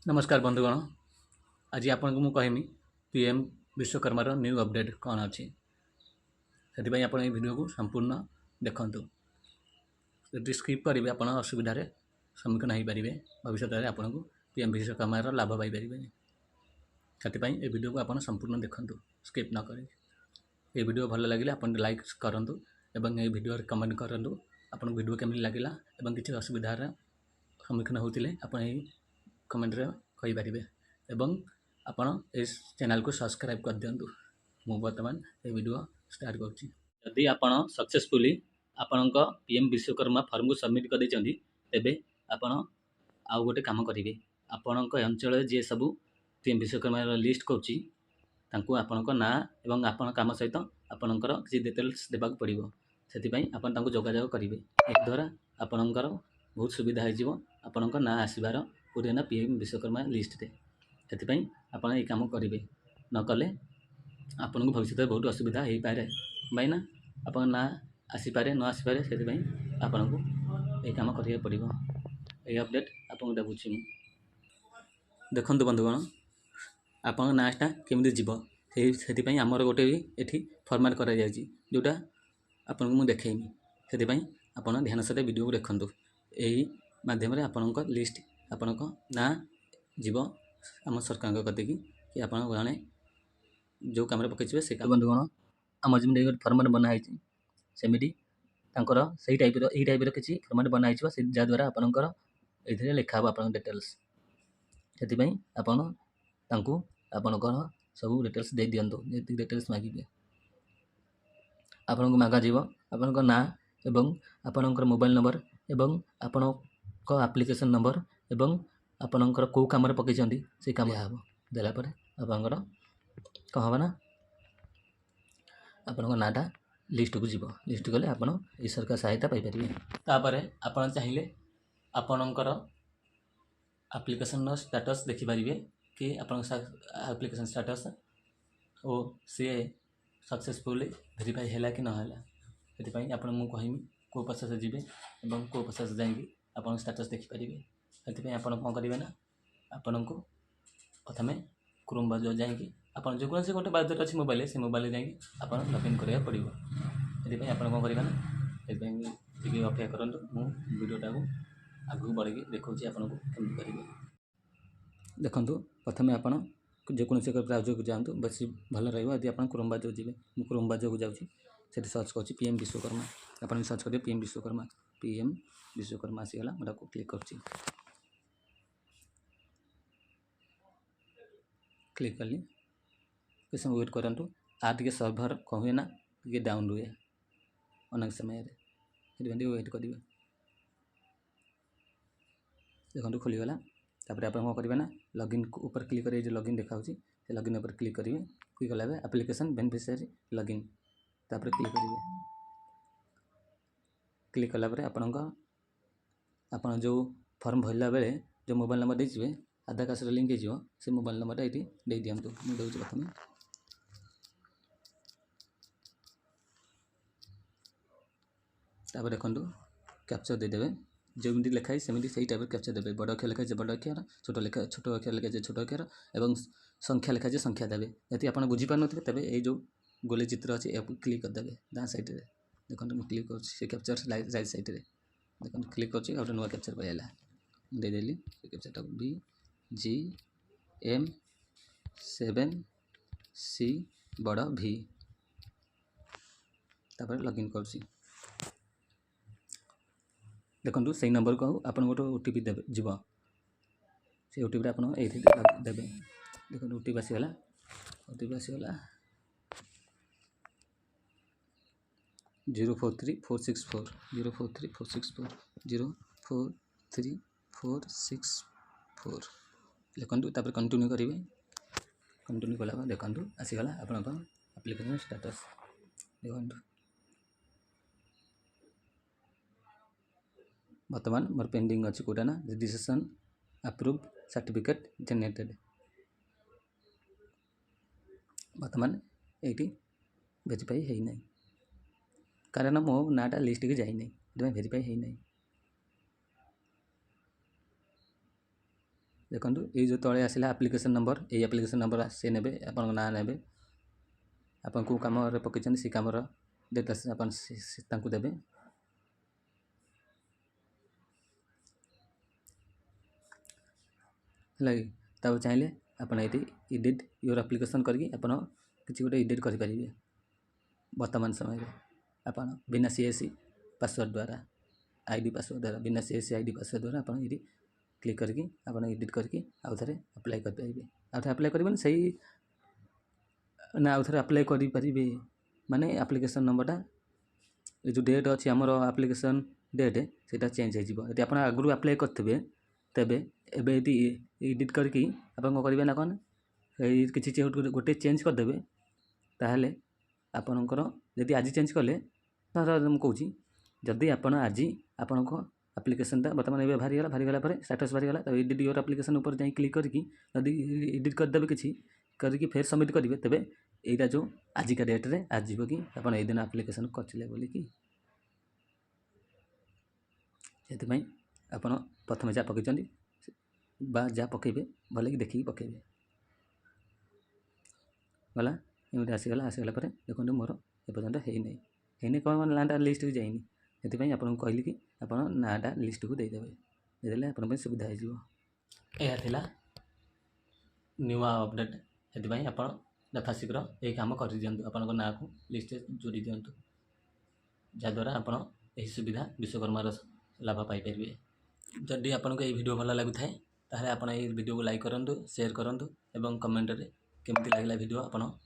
नमस्कार बंधुगण। आज आपको मुझे कहमी पीएम विश्वकर्मार न्यू अपडेट कौन अच्छी से आप वीडियो को संपूर्ण देखूँ। जो स्किप करेंगे आप असुविधार सम्मुखीन हो पारे भविष्य में आपको पीएम विश्वकर्मार लाभ पाइपर से वीडियो को आप संपूर्ण देखूँ स्किप न करें। ये वीडियो भल लगे आप लाइक करूँ और ये वीडियो कमेंट करूँ आप वीडियो केमी लगे और किसी असुविधार सम्मुखीन होते आप कमेंट रे कहींपारे एवं आपण इस चैनल को सब्सक्राइब कर दिंतु। मु बर्तमान ये वीडियो स्टार्ट करुँची। यदि आपण सक्सेसफुली आपण पीएम विश्वकर्मा फॉर्म को सबमिट कर देचंदी तेबे आपण आउ गोटे काम करेंगे। आपण अंचल जी सब पीएम विश्वकर्मा लिस्ट करुँची तांको आपणक ना एवं आपण काम सहित आपणकर किसी डिटेल्स देवाक पड़ो से आपण जोगाजोग करेंगे। एक द्वारा आपणकर बहुत सुविधा हो आपणक ना आसबार पूरे ना पीएम विश्वकर्मा लिस्ट रे से आप काम करेंगे। न कले आपन को भविष्य में बहुत असुविधा हो पाए भाई ना आप ना आसीपे न आसीपे से आपन को ये काम करा पड़ो। ये अपडेट आपको देवुँ। देखो बंधुगण आप नाटा केमी जीव से आमर गोटे ये फर्माट कर जोटा आपन को मुझे देखेमी से आप ध्यान सहित वीडियो को देखूँ। यही मध्यम आपण लिस्ट आपण ना जीव आम सरकार कति कि आप जड़े जो कम पकड़े से बंधुगण आम जमी गोटे फर्माट बनाई सेमती से टाइप किसी फर्माट बनाई जहाँद्वारा आपंकर ये लिखा आप डिटेल्स से आपणकर सब डिटेल्स दे दिंतु जी डिटेल्स मांगे आपन को मागा जीव आपण ना एवं आपणकर मोबाइल नंबर एवं आपण एप्लिकेशन नंबर एवं आपणकर कौ कम पकई से कम हम देलापर आपंकर कौन हम ना आपण नाटा लिस्ट को जीव लिस्ट गले आप सरकार सहायता पाइपर। तापर आप चाहिए आपणकर एप्लिकेशन स्टेटस देखिपारे कि आप एप्लिकेशन स्टेटस ओ सी सक्सेसफुली वेरीफाई है कि नहला से आप कहमी कौ प्रोसेस जी और कौ प्रोसेस जाकि आप स्टेटस देखिपारे से आप कौन करेंगे ना आपण को प्रथम क्रोम ब्राउजर जाकि आप जो कौन गोटे ब्राउजर अच्छी मोबाइल से मोबाइल जाकि आप लॉगिन करा पड़ो। से आप कौन करेंगे ना ये अपेक्षा करूँ मुझे वीडियोटा को आगे बढ़ी देखा आपको कमी करेंगे। देखो प्रथम आप जेकोसी ब्राउजर को जातु बस भल रही आप क्रोम ब्राउजर जी मुझे क्रोम ब्राउजर को जाऊँगी से सर्च कर पीएम विश्वकर्मा आप सर्च करेंगे पीएम विश्वकर्मा आसीगला मैं क्लिक कर क्लिक कली किस समय वेट करूँ आगे सर्भर कौन हुए ना टे डाउन रुए अनेक समय वेट करेंगे। देखो खोलीगला तापर आप कौन करेंगे ना लॉगिन ऊपर क्लिक करेंगे जो लॉगिन देखा से लॉगिन ऊपर क्लिक करेंगे क्लिक कला एप्लिकेशन बेनिफिशियरी लॉगिन तापर क्लिक करेंगे। क्लिक कलापर आप जो फॉर्म भरला बेले जो मोबाइल नंबर दे आधार कार्ड लिंक हो से मोबाइल नंबर ये दे दिंतु मुझे दूसरी प्रथम तापर देखो कैप्चर देदेवे जमी लिखाई सेमती से टाइप कैप्चर देवे बड़ अक्षर लिखाई बड़ अक्षर छोट अक्षर लिखाई छोट अक्षर और संख्या लिखाई संख्या देवे यदि आप बुझीपार नो तेज ये जो गोली चित्र अच्छे या क्लिक करदे दाँ सैड्रे देखो मुझे क्लिक कर कैप्चर राइट सैड्रे देखो क्लिक कर गोटे नुआ कैप्चर पाइला देदेली कैप्चरटा BGM7C बड़ V तापर लॉगिन कर देखो से नंबर को आप गोटे ओटीपी देवे जीव से ओटीपी आप देवे देखो ओटीपी आसीगला आसीगला 043464 043464 043464 लिखु तापर कंटिन्यू करेंगे। कंटिन्यू कला देखो आसीगला आपंकर एप्लिकेशन स्टेटस देखो बर्तमान मोर पेंडिंग अच्छी कौटा ना रजिस्ट्रेशन अप्रूव सर्टिफिकेट जनरेटेड बर्तमान ये वेरीफाई है ना कारण मो नाटा लिस्ट की जाए वेरीफाई है ना देखो ये जो तले आसला आप्लिकेसन नंबर, ये आप्लिकेसन नंबर से ने आप ना ने आप कम पकड़ से कम डिटेल्स आप देवे। है चाहिए आपड़ ये एडिट योर आप्लिकेसन करके किसी गोटे एडिट करेंगे। वर्तमान समय आप बिना सीएससी पासवर्ड द्वारा आईडी पासवर्ड द्वारा बिना सीएससी आईडी पासवर्ड द्वारा आप ये क्लिक करके आप एडिट करके आउ थे अप्लाई करेंगे। आउ थे अप्लाई करेंगे सही ना आउ थे अप्लाई करेंगे माने एप्लिकेशन नंबरटा ये जो डेट अच्छी आमर एप्लिकेशन डेट से चेंज हो आप आगु अप्लाई करेंगे तेबे एबे एडिट करके आप करेंगे ना कौन किसी गोटे चेंज करदे ताहले आपणकर जदि आज चेंज कले मुझे कौची जदि आप आज आपण आप्लिकेसनटा बर्तमान ये भारीगला स्टाटस भारीगला तो एडिट योर आप्लिकेसन ऊपर जाए क्लिक करके जदि एडिट करदेवे किसी करके फेर सबमिट करेंगे तेबे यहाँ जो आजिका डेट रे आज जीव कि आप दिन आप्लिकेसन करते बोलिकी से आप प्रथम जहाँ पकड़ जहाँ पकेबे भले कि देखिए पकेबे गला एमती आसीगला देखो मोर एपर्तंत है कौन नाटा लिस्ट को जाइनी से आपको कहली कि आप नाटा लिस्ट को देदेले आप सुविधा हो। न्यू अपडेट से आप यथाशीघ्र यही कम कर दिंतु आपन ना को लिस्ट जोड़ी दिंतु जहाद्वारा आप सुविधा विश्वकर्मार लाभ पाइपर। जदि आपको ये वीडियो भल लगुता है ताहले आप वीडियो को लाइक करूँ, शेयर करूँ और कमेंट रे केमती लगला वीडियो आप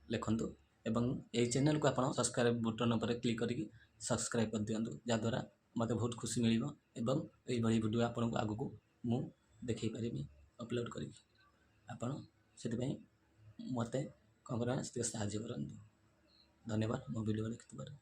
लिखुँ एवं यही चैनल को आप सब्सक्राइब बटन पर क्लिक करके सब्सक्राइब कर दिंतु जहाद्वारा मत बहुत खुशी मिल एवं यही वीडियो आपको आगू मु देखई पारि अपलोड करी आपड़ से मत कौन कर साहय करूँ। धन्यवाद मो वीडियो देखिबार।